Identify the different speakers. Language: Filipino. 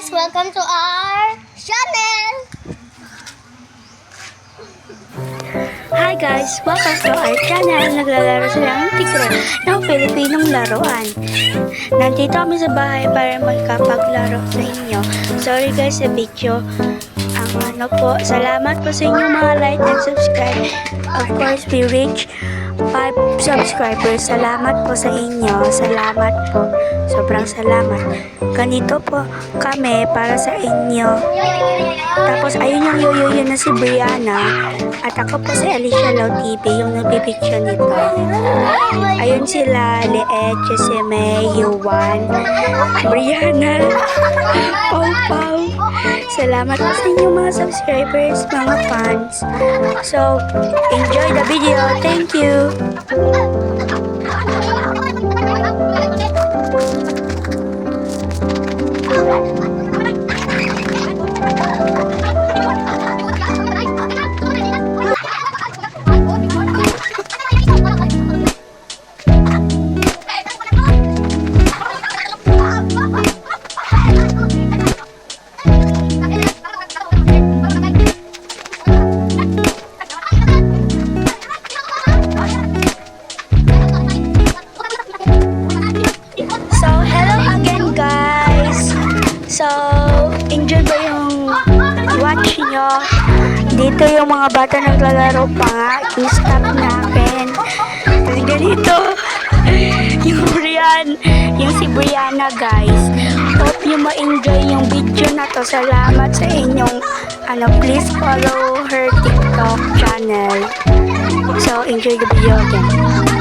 Speaker 1: guys! Welcome to our channel!
Speaker 2: Hi guys! Welcome to our channel. Naglalaro sila ng tigre ng Pilipinong laruan. Nandito kami sa bahay para magkapaglaro sa inyo. Sorry guys sa video. Salamat po sa inyo mga like and subscribe. Of course, we reach 5 subscribers. Salamat po sa inyo. Salamat po. Sobrang salamat. Ganito po kami para sa inyo. Tapos ayun yung yoyo na si Brianna. At ako po si Alicia Lau TV, yung nagbibidyo nito. Ayun sila, Liet, Jesime, Yuan, Brianna, Pau Pau. Salamat po sa inyo mga subscribers, mga fans. So, enjoy the video. Thank you. So, enjoy ba yung watch nyo? Dito yung mga bata naglalaro pa nga. Yung stop natin. Ganito. Yung si Brianna guys. Hope you ma-enjoy yung video na to. Salamat sa inyong please follow her TikTok channel. So, enjoy the video again.